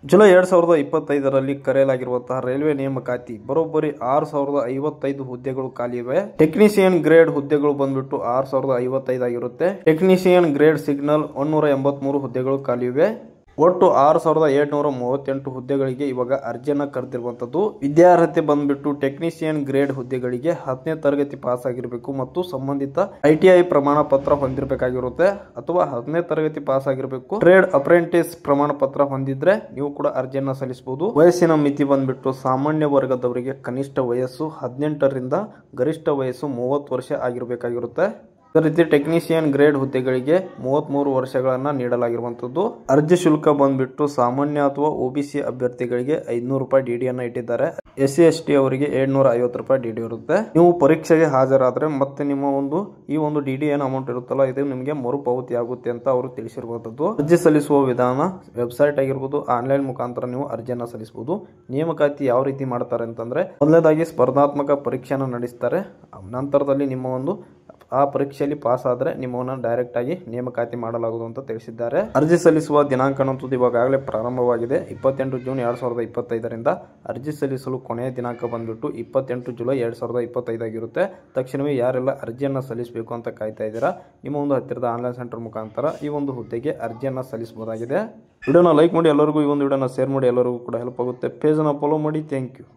July 2025ರಲ್ಲಿ ಕರೆಯಲಾಗಿರುವಂತಹ railway ನೇಮಕಾತಿ ಬರೋಬ್ಬರಿ 6055 ಹುದ್ದೆಗಳು ಖಾಲಿ ಇವೆ. ಟೆಕ್ನಿಷಿಯನ್ ಗ್ರೇಡ್ ಹುದ್ದೆಗಳು ಬಂದ್ಬಿಟ್ಟು 6055 ಆಗಿರುತ್ತೆ. ಟೆಕ್ನಿಷಿಯನ್ ಗ್ರೇಡ್ ಸಿಗ್ನಲ್ 183 ಹುದ್ದೆಗಳು ಖಾಲಿ ಇವೆ. ಒಟ್ಟು 6738 ಹುದ್ದೆಗಳಿಗೆ ಇವಾಗ ಅರ್ಜಿಯನ್ನ ಕರೆದಿರುವಂತದ್ದು. ವಿದ್ಯಾರ್ಹತೆ ಬಂದ್ಬಿಟ್ಟು ಟೆಕ್ನಿಷಿಯನ್ ಗ್ರೇಡ್ ಹುದ್ದೆಗಳಿಗೆ 10ನೇ ತರಗತಿ ಪಾಸ್ ಆಗಿರಬೇಕು ಮತ್ತು ಸಂಬಂಧಿತ ITI ಪ್ರಮಾಣ ಪತ್ರ ಹೊಂದಿರಬೇಕಾಗಿರುತ್ತೆ ಅಥವಾ 10ನೇ ತರಗತಿ ಪಾಸ್ ಆಗಿರಬೇಕು. ಟ್ರೇಡ್ ಅಪ್ರೆಂಟಿಸ್ ಪ್ರಮಾಣ ಪತ್ರ ಹೊಂದಿದ್ರೆ ನೀವು ಕೂಡ ಅರ್ಜಿಯನ್ನ ಸಲ್ಲಿಸಬಹುದು. ವಯಸ್ಸಿನ ಮಿತಿ ಬಂದ್ಬಿಟ್ಟು ಸಾಮಾನ್ಯ ವರ್ಗದವರಿಗೆ ಕನಿಷ್ಠ ವಯಸ್ಸು 18ರಿಂದ ಗರಿಷ್ಠ ವಯಸ್ಸು 30 ವರ್ಷ ಆಗಿರಬೇಕಾಗಿರುತ್ತೆ. ಅದೇ ರೀತಿ ಟೆಕ್ನಿಷಿಯನ್ ಗ್ರೇಡ್ ಹುದ್ದೆಗಳಿಗೆ 33 ವರ್ಷಗಳನ್ನ ನೀಡಲಾಗಿರುವಂತದ್ದು. ಅರ್ಜಿ ಶುಲ್ಕ ಬಂದ್ಬಿಟ್ಟು ಸಾಮಾನ್ಯ ಅಥವಾ OBC ಅಭ್ಯರ್ಥಿಗಳಿಗೆ 500 ರೂಪಾಯಿ DD ಅನ್ನ ಇಟ್ಟಿದ್ದಾರೆ. SC ST ಅವರಿಗೆ 750 ರೂಪಾಯಿ DD ಇರುತ್ತೆ. ನೀವು ಪರೀಕ್ಷೆಗೆ ಹಾಜರಾದ್ರೆ ಮತ್ತೆ ನಿಮ್ಮ ಈ ಒಂದು DD ಏನು ಅಮೌಂಟ್ ಇರುತ್ತಲ್ಲ ಇದು ನಿಮಗೆ ಮರುಪಾವತಿ ಆಗುತ್ತೆ ಅಂತ ಅವರು ತಿಳಿಸಿರುವಂತದ್ದು. ಅರ್ಜಿ ಸಲ್ಲಿಸುವ ವಿಧಾನ ವೆಬ್ಸೈಟ್ ಆಗಿರ್ಬೋದು, ಆನ್ಲೈನ್ ಮುಖಾಂತರ ನೀವು ಅರ್ಜಿಯನ್ನ ಸಲ್ಲಿಸಬಹುದು. ನೇಮಕಾತಿ ಯಾವ ರೀತಿ ಮಾಡ್ತಾರೆ ಅಂತಂದ್ರೆ ಮೊದಲನೇದಾಗಿ ಸ್ಪರ್ಧಾತ್ಮಕ ಪರೀಕ್ಷೆಯನ್ನು ನಡೆಸ್ತಾರೆ. ನಂತರದಲ್ಲಿ ನಿಮ್ಮ ಆ ಪರೀಕ್ಷೆಯಲ್ಲಿ ಪಾಸ್ ಆದ್ರೆ ನಿಮ್ಮನ್ನ ಡೈರೆಕ್ಟ್ ಆಗಿ ನೇಮಕಾತಿ ಮಾಡಲಾಗುವುದು ಅಂತ ತಿಳಿಸಿದ್ದಾರೆ. ಅರ್ಜಿ ಸಲ್ಲಿಸುವ ದಿನಾಂಕ ಅಂತೂ ಇವಾಗಲೇ ಪ್ರಾರಂಭವಾಗಿದೆ. 28 ಜೂನ್ 2025ರಿಂದ ಅರ್ಜಿ ಸಲ್ಲಿಸಲು ಕೊನೆಯ ದಿನಾಂಕ ಬಂದ್ಬಿಟ್ಟು 28 ಜುಲೈ 2025 ಆಗಿರುತ್ತೆ. ತಕ್ಷಣವೇ ಯಾರೆಲ್ಲ ಅರ್ಜಿಯನ್ನ ಸಲ್ಲಿಸಬೇಕು ಅಂತ ಕಾಯ್ತಾ ಇದ್ದೀರಾ, ನಿಮ್ಮ ಹತ್ತಿರದ ಆನ್ಲೈನ್ ಸೆಂಟರ್ ಮುಖಾಂತರ ಈ ಹುದ್ದೆಗೆ ಅರ್ಜಿಯನ್ನ ಸಲ್ಲಿಸಬಹುದಾಗಿದೆ. ವಿಡಿಯೋನ ಲೈಕ್ ಮಾಡಿ, ಎಲ್ಲರಿಗೂ ಈ ವಿಡಿಯೋನ ಶೇರ್ ಮಾಡಿ, ಎಲ್ಲರಿಗೂ ಕೂಡ ಹೆಲ್ಪ್ ಆಗುತ್ತೆ. ಪೇಜ್ ಅನ್ನ ಫಾಲೋ ಮಾಡಿ. Thank you.